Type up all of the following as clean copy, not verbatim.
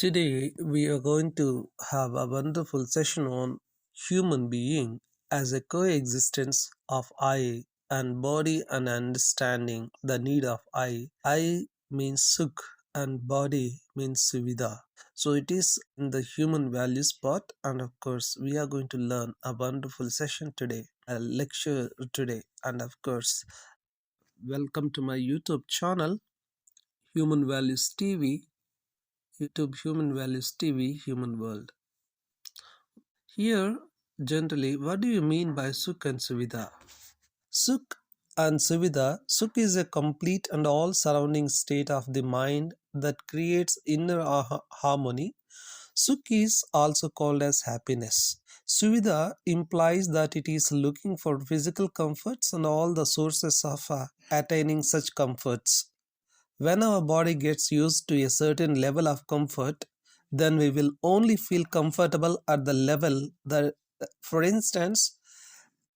Today, we are going to have a wonderful session on human being as a coexistence of I and body and understanding the need of I. I means Sukh and body means Suvidha. So it is in the human values part, and of course, we are going to learn a wonderful session today, a lecture today, and of course, welcome to my YouTube channel, Human Values TV. YouTube Human Values TV Human World. Here, generally, what do you mean by Sukh and Suvidha? Sukh and Suvidha. Sukh is a complete and all surrounding state of the mind that creates inner harmony. Sukh is also called as happiness. Suvidha implies that it is looking for physical comforts and all the sources of attaining such comforts. When our body gets used to a certain level of comfort, then we will only feel comfortable at the level that, for instance,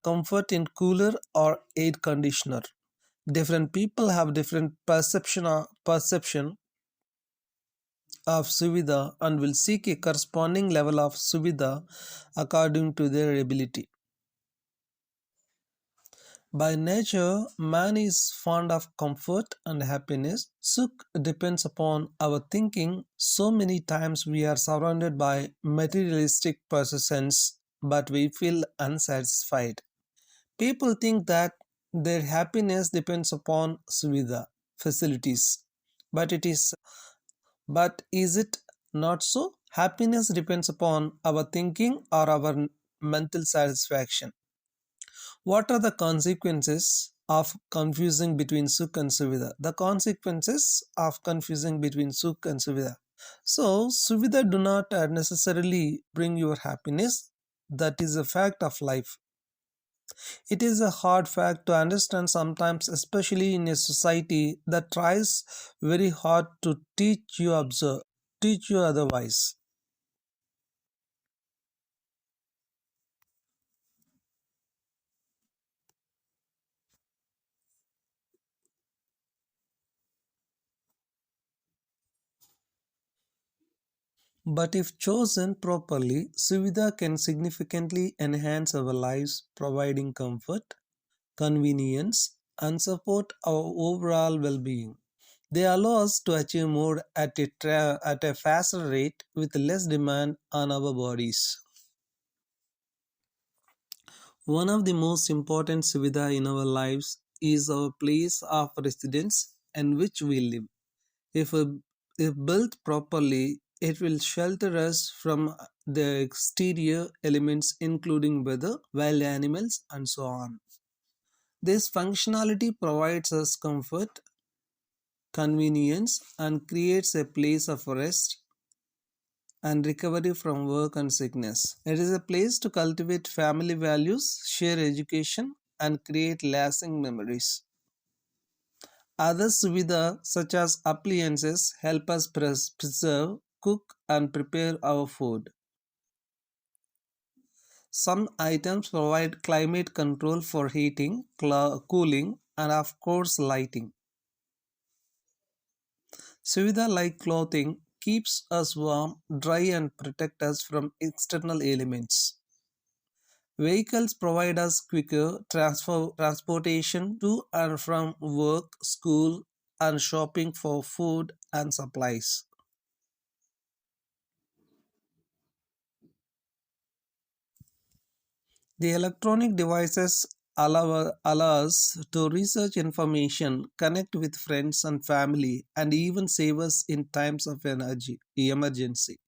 comfort in cooler or air conditioner. Different people have different perception of suvidha and will seek a corresponding level of suvidha according to their ability. By nature, man is fond of comfort and happiness. Sukh depends upon our thinking. So many times we are surrounded by materialistic possessions, but we feel unsatisfied. People think that their happiness depends upon suvidha, facilities, but is it not so? Happiness depends upon our thinking or our mental satisfaction. What are the consequences of confusing between Sukh and Suvidha? The consequences of confusing between Sukh and Suvidha. So, Suvidha do not necessarily bring your happiness. That is a fact of life. It is a hard fact to understand sometimes, especially in a society that tries very hard to teach you otherwise. But if chosen properly, Suvidha can significantly enhance our lives, providing comfort, convenience, and support our overall well being. They allow us to achieve more at a faster rate with less demand on our bodies. One of the most important Suvidha in our lives is our place of residence in which we live. If, if built properly, it will shelter us from the exterior elements including weather, wild animals, and so on. This functionality provides us comfort, convenience, and creates a place of rest and recovery from work and sickness. It is a place to cultivate family values, share education, and create lasting memories. Other suvidha such as appliances help us preserve, cook and prepare our food. Some items provide climate control for heating, cooling and of course lighting. Suvidha like clothing keeps us warm, dry and protect us from external elements. Vehicles provide us quicker transportation to and from work, school and shopping for food and supplies. The electronic devices allow us to research information, connect with friends and family, and even save us in times of emergency.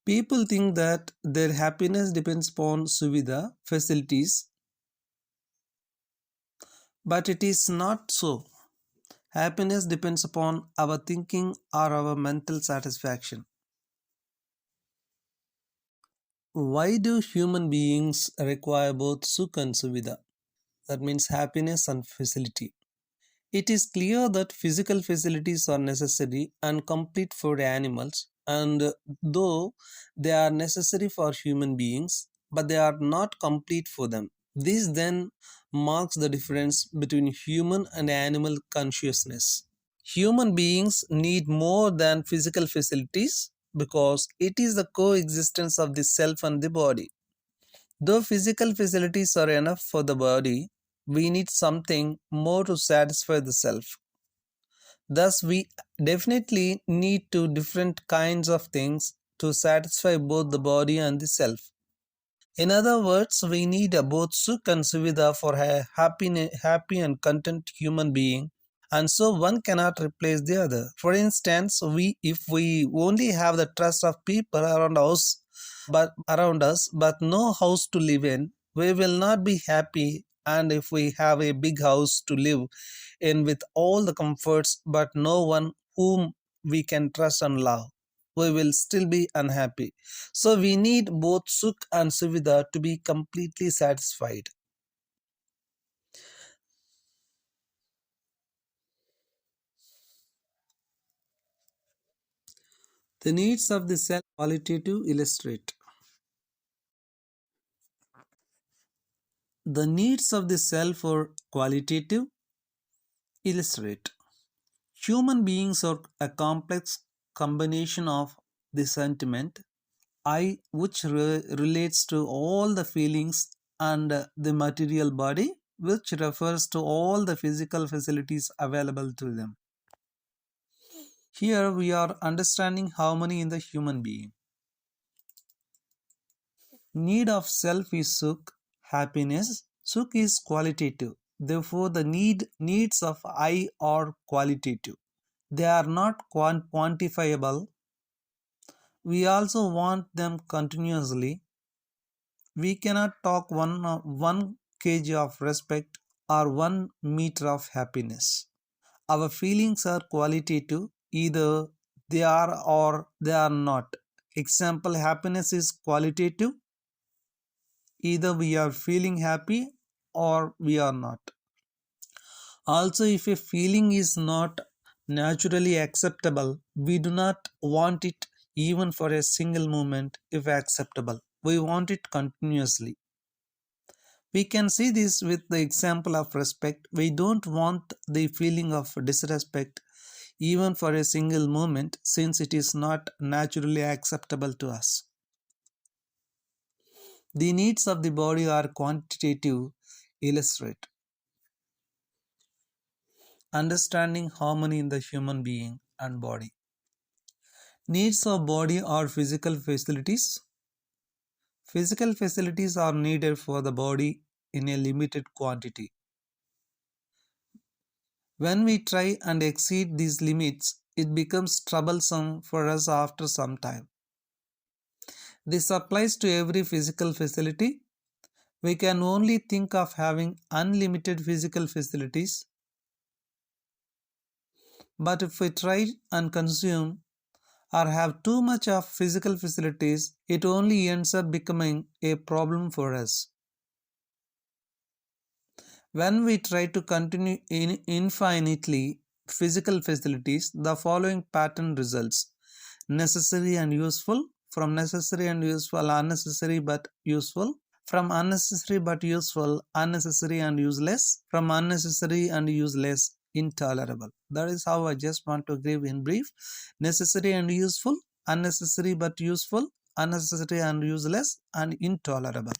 People think that their happiness depends upon suvidha, facilities, but it is not so. Happiness depends upon our thinking or our mental satisfaction. Why do human beings require both sukh and suvidha? That means happiness and facility. It is clear that physical facilities are necessary and complete for animals, and though they are necessary for human beings, but they are not complete for them. This then marks the difference between human and animal consciousness. Human beings need more than physical facilities because it is the coexistence of the self and the body. Though physical facilities are enough for the body, we need something more to satisfy the self. Thus, we definitely need two different kinds of things to satisfy both the body and the self. In other words, we need both Sukh and Suvidha for a happy and content human being, and so one cannot replace the other. For instance, if we only have the trust of people around us, but no house to live in, we will not be happy. And if we have a big house to live in with all the comforts, but no one whom we can trust and love, we will still be unhappy. So we need both Sukh and Suvidha to be completely satisfied. The needs of the self qualitative illustrate. The needs of the self are qualitative illustrate. Human beings are a complex combination of the sentiment I, which relates to all the feelings, and the material body, which refers to all the physical facilities available to them. Here we are understanding harmony in the human being. Need of self is Sukh, happiness. Sukh is qualitative. Therefore, the needs of I are qualitative. They are not quantifiable. We also want them continuously. We cannot talk 1 kg of respect or 1 meter of happiness. Our feelings are qualitative, either they are or they are not. Example, happiness is qualitative, either we are feeling happy or we are not. Also, if a feeling is not naturally acceptable, we do not want it even for a single moment if acceptable. We want it continuously. We can see this with the example of respect. We don't want the feeling of disrespect even for a single moment since it is not naturally acceptable to us. The needs of the body are quantitative, illustrate. Understanding harmony in the human being and body. Needs of body are physical facilities. Physical facilities are needed for the body in a limited quantity. When we try and exceed these limits, it becomes troublesome for us after some time. This applies to every physical facility. We can only think of having unlimited physical facilities, but if we try and consume or have too much of physical facilities, it only ends up becoming a problem for us. When we try to continue in infinitely physical facilities, the following pattern results: necessary and useful, from necessary and useful, unnecessary but useful, from unnecessary but useful, unnecessary and useless, from unnecessary and useless, intolerable. That is how I just want to give in brief: necessary and useful, unnecessary but useful, unnecessary and useless, and intolerable.